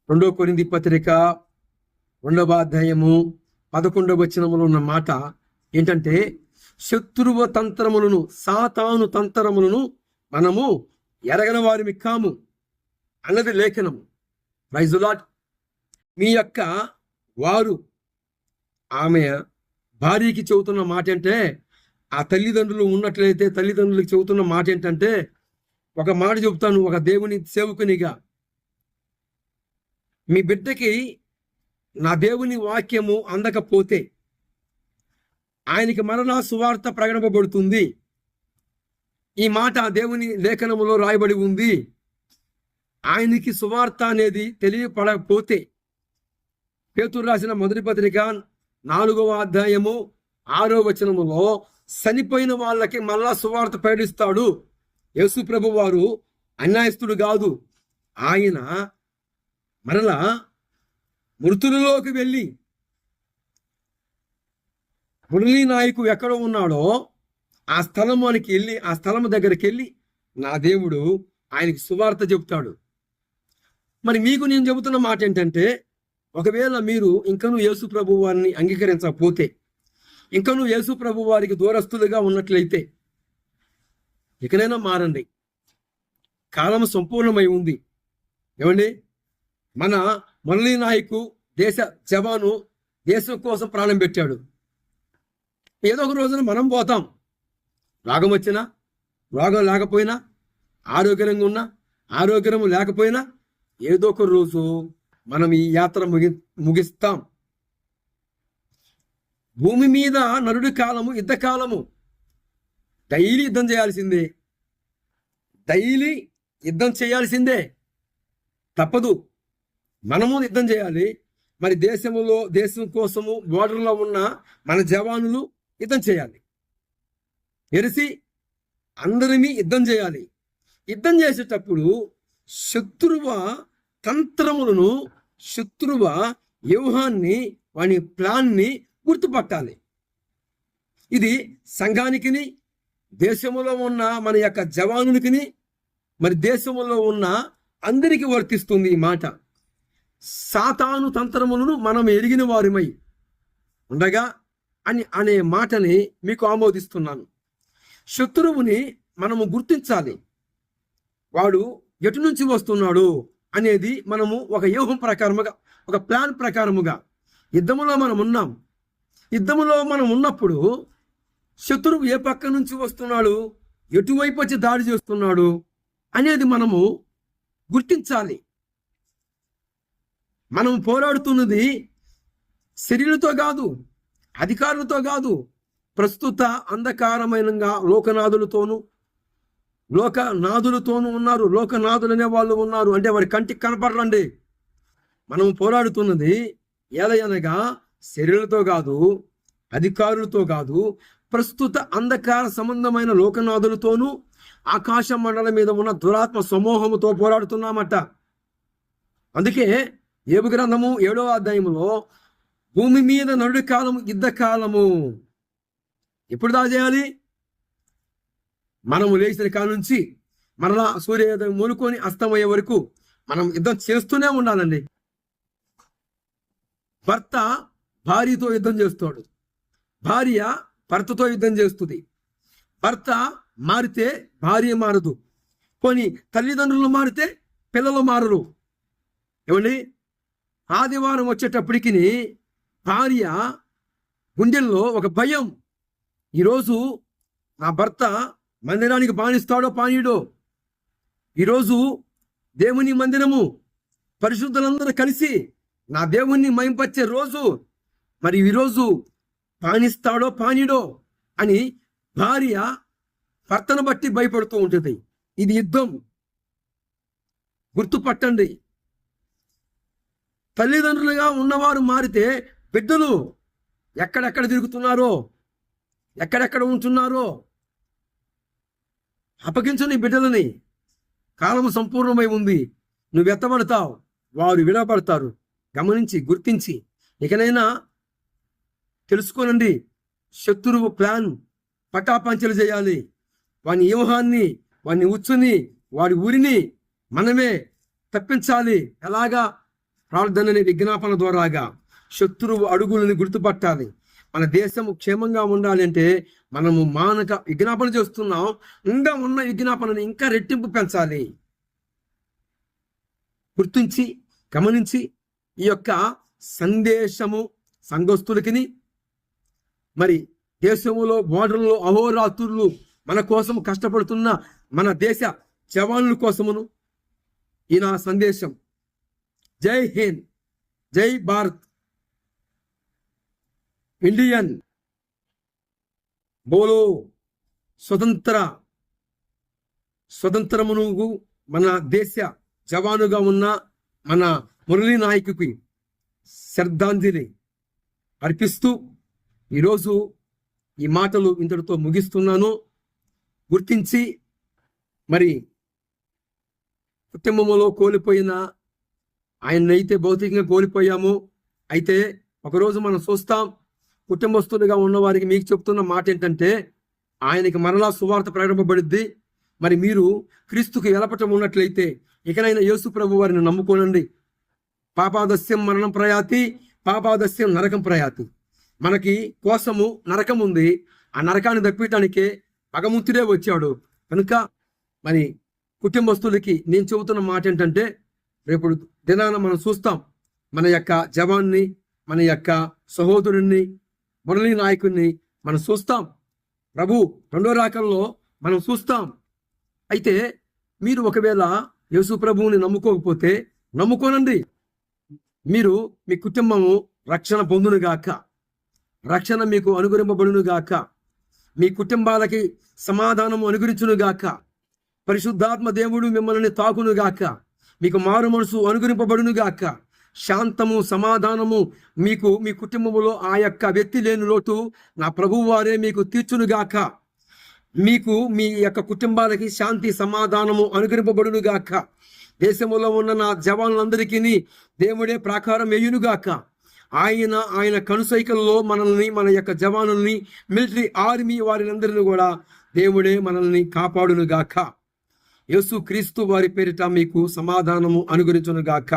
2 కొరింథీ పత్రిక 2వ అధ్యాయము 11వ వచనములో ఉన్న మాట ఏంటంటే, శత్రువు తంత్రములను, సాతాను తంత్రములను మనము ఎరగని వారిమి కాము అన్నది లేఖనము. Praise the lord. మీ యొక్క వారు ఆమె భార్యకి చెబుతున్న మాట అంటే, ఆ తల్లిదండ్రులు ఉన్నట్లయితే తల్లిదండ్రులకు చెబుతున్న మాట ఏంటంటే, ఒక మాట చెబుతాను ఒక దేవుని సేవకునిగా, మీ బిడ్డకి నా దేవుని వాక్యము అందకపోతే ఆయనకి మరలా సువార్త ప్రకటింపబడుతుంది. ఈ మాట దేవుని లేఖనములో రాయబడి ఉంది. ఆయనకి సువార్త అనేది తెలియపడకపోతే, పేతురు రాసిన మొదటి పత్రిక 4వ అధ్యాయము 6వ వచనములో చనిపోయిన వాళ్ళకి మళ్ళా సువార్త ప్రకటిస్తాడు. యేసు ప్రభు వారు అన్యాయస్తుడు కాదు. ఆయన మరలా మృతులలోకి వెళ్ళి, మురళీ నాయకు ఎక్కడ ఉన్నాడో ఆ స్థలమునికి వెళ్ళి, ఆ స్థలము దగ్గరికి వెళ్ళి నా దేవుడు ఆయనకి సువార్త చెబుతాడు. మరి మీకు నేను చెబుతున్న మాట ఏంటంటే, ఒకవేళ మీరు ఇంకనూ యేసు ప్రభు వారిని అంగీకరించకపోతే, ఇంకనూ యేసు ప్రభు వారికి దూరస్తులుగా ఉన్నట్లయితే ఇకనైనా మారండి. కాలం సంపూర్ణమై ఉంది. ఏమండి, మన మురళీ నాయకు దేశ జవాను దేశం కోసం ప్రాణం పెట్టాడు. ఏదో ఒక రోజున మనం పోతాం. రోగం వచ్చినా, రోగం లేకపోయినా, ఆరోగ్యంగా ఉన్నా, ఆరోగ్యం లేకపోయినా, ఏదో ఒక రోజు మనం ఈ యాత్ర ముగిస్తాం. భూమి మీద నరుడి కాలము యుద్ధ కాలము. డైలీ యుద్ధం చేయాల్సిందే, డైలీ యుద్ధం చేయాల్సిందే, తప్పదు. మనము యుద్ధం చేయాలి. మరి దేశం కోసము బోర్డర్లో ఉన్న మన జవానులు యుద్ధం చేయాలి. ఎరిసి అందరినీ యుద్ధం చేయాలి. యుద్ధం చేసేటప్పుడు శత్రువ తంత్రములను, శత్రువ వ్యూహాన్ని, వాని ప్లాన్ని గుర్తుపట్టాలి. ఇది సంఘానికి, దేశంలో ఉన్న మన యొక్క జవానులకి, మరి దేశంలో ఉన్న అందరికీ వర్తిస్తుంది ఈ మాట. సాతాను తంత్రములను మనం ఎరిగిన వారిమై ఉండగా అనే మాటని మీకు ఆమోదిస్తున్నాను. శత్రువుని మనము గుర్తించాలి. వాడు ఎటు నుంచి వస్తున్నాడు అనేది మనము ఒక వ్యూహం ప్రకారముగా, ఒక ప్లాన్ ప్రకారముగా యుద్ధములో మనం ఉన్నాం. యుద్ధములో మనం ఉన్నప్పుడు శత్రువు ఏ పక్క నుంచి వస్తున్నాడు, ఎటువైపు వచ్చి దాడి చేస్తున్నాడు అనేది మనము గుర్తించాలి. మనం పోరాడుతున్నది శరీరులతో కాదు, అధికారులతో కాదు, ప్రస్తుత అంధకారమైన లోకనాథులతోనూ ఉన్నారు. లోకనాథులు అనే వాళ్ళు ఉన్నారు. అంటే వారి కంటికి కనపడరండి. మనం పోరాడుతున్నది ఏదైనగా శరీరులతో కాదు, అధికారులతో కాదు, ప్రస్తుత అంధకార సంబంధమైన లోకనాథులతోనూ ఆకాశ మండలం మీద ఉన్న దురాత్మ సమూహముతో పోరాడుతున్నామట. అందుకే యోబు గ్రంథము 7వ అధ్యాయములో భూమి మీద నరుడి కాలము యుద్ధ కాలము. ఎప్పుడు దాచేయాలి? మనము లేచిన కాడ నుంచి మరలా సూర్యోదయం మూలుకొని అస్తమయ్యే వరకు మనం యుద్ధం చేస్తూనే ఉండాలండి. భర్త భార్యతో యుద్ధం చేస్తాడు, భార్య భర్తతో యుద్ధం చేస్తుంది. భర్త మారితే భార్య మారదు. పోనీ తల్లిదండ్రులు మారితే పిల్లలు మారరు. ఏమండి, ఆదివారం వచ్చేటప్పటికి భార్య గుండెల్లో ఒక భయం. ఈరోజు నా భర్త మందిరానికి బానిస్తాడో పానీయడో, ఈరోజు దేవుని మందిరము పరిశుద్ధులందరూ కలిసి నా దేవుణ్ణి మహింపచ్చే రోజు, మరి ఈరోజు పానిస్తాడో పానీయడో అని భార్య భర్తను బట్టి భయపడుతూ ఉంటుంది. ఇది యుద్ధం. గుర్తుపట్టండి. తల్లిదండ్రులుగా ఉన్నవారు మారితే బిడ్డలు ఎక్కడెక్కడ తిరుగుతున్నారో, ఎక్కడెక్కడ ఉంటున్నారో అప్పగించని బిడ్డలని. కాలం సంపూర్ణమై ఉంది. నువ్వు ఎత్తబడతావు, వారు విడబడతారు. గమనించి, గుర్తించి ఇకనైనా తెలుసుకోనండి. శత్రువు ప్లాన్ పటాపంచలు చేయాలి. వాని వ్యూహాన్ని, వాని ఉచ్చుని, వాడి ఊరిని మనమే తప్పించాలి. ఎలాగా? ప్రార్థనని విజ్ఞాపన ద్వారాగా శత్రువు అడుగులని గుర్తుపట్టాలి. మన దేశము క్షేమంగా ఉండాలి అంటే మనము మానక విజ్ఞాపన చేస్తున్నాం. ఇంకా ఉన్న విజ్ఞాపనని ఇంకా రెట్టింపు పెంచాలి. గుర్తించి గమనించి ఈ యొక్క సందేశము సంఘస్థులకి, మరి దేశంలో బోర్డర్లో అహోరాత్రులు మన కోసం కష్టపడుతున్న మన దేశ జవాన్ల కోసమును ఈ నా సందేశం. జై హింద్, జై భారత్, ఇండియన్, బోలో స్వతంత్రమును మన దేశ జవానుగా ఉన్న మన మురళీ నాయకుకి శ్రద్ధాంజలి అర్పిస్తూ ఈరోజు ఈ మాటలు ఇంతటితో ముగిస్తున్నాను. గుర్తించి మరి కుటుంబంలో కోల్పోయిన ఆయన్నైతే భౌతికంగా కోల్పోయాము. అయితే ఒకరోజు మనం చూస్తాం, కుటుంబస్తులుగా ఉన్నవారికి మీకు చెప్తున్న మాట ఏంటంటే ఆయనకి మరలా సువార్త ప్రకటింపబడుద్ది. మరి మీరు క్రీస్తుకు ఎలపటం ఉన్నట్లయితే ఇకనైనా యేసు ప్రభు వారిని నమ్ముకోనండి. పాపాదస్యం మరణం ప్రయాతి, పాపాదస్యం నరకం ప్రయాతి. మనకి కోసము నరకం ఉంది. ఆ నరకాన్ని తప్పించడానికే భగవంతుడే వచ్చాడు. కనుక మరి కుటుంబస్తులకి నేను చెబుతున్న మాట ఏంటంటే రేపు దినాన మనం చూస్తాం మన యొక్క జవాన్ని, మన యొక్క సహోదరుణ్ణి, మురళీ నాయకుడిని మనం చూస్తాం. ప్రభు రెండో రాకల్లో మనం చూస్తాం. అయితే మీరు ఒకవేళ యేసు ప్రభువుని నమ్ముకోకపోతే నమ్ముకోనండి. మీరు మీ కుటుంబము రక్షణ పొందునుగాక, రక్షణ మీకు అనుగ్రహింపబడునుగాక, మీ కుటుంబాలకి సమాధానము అనుగ్రహించునుగాక, పరిశుద్ధాత్మ దేవుడు మిమ్మల్ని తాకునుగాక, మీకు మారు మనసు అనుగ్రహింపబడునుగాక, శాంతము సమాధానము మీకు మీ కుటుంబములో ఆ యొక్క వ్యక్తి లేని లోటు నా ప్రభువు వారే మీకు తీర్చునుగాక, మీకు మీ యొక్క కుటుంబాలకి శాంతి సమాధానము అనుగ్రహింపబడునుగాక, దేశంలో ఉన్న నా జవాన్లందరికీ దేవుడే ప్రాకారం వేయునుగాక. ఆయన కనుసైకల్లో మనల్ని, మన యొక్క జవానుల్ని, మిలిటరీ ఆర్మీ వారినందరినీ కూడా దేవుడే మనల్ని కాపాడునుగాక. యేసు క్రీస్తు వారి పేరిట మీకు సమాధానము అనుగ్రహించునుగాక.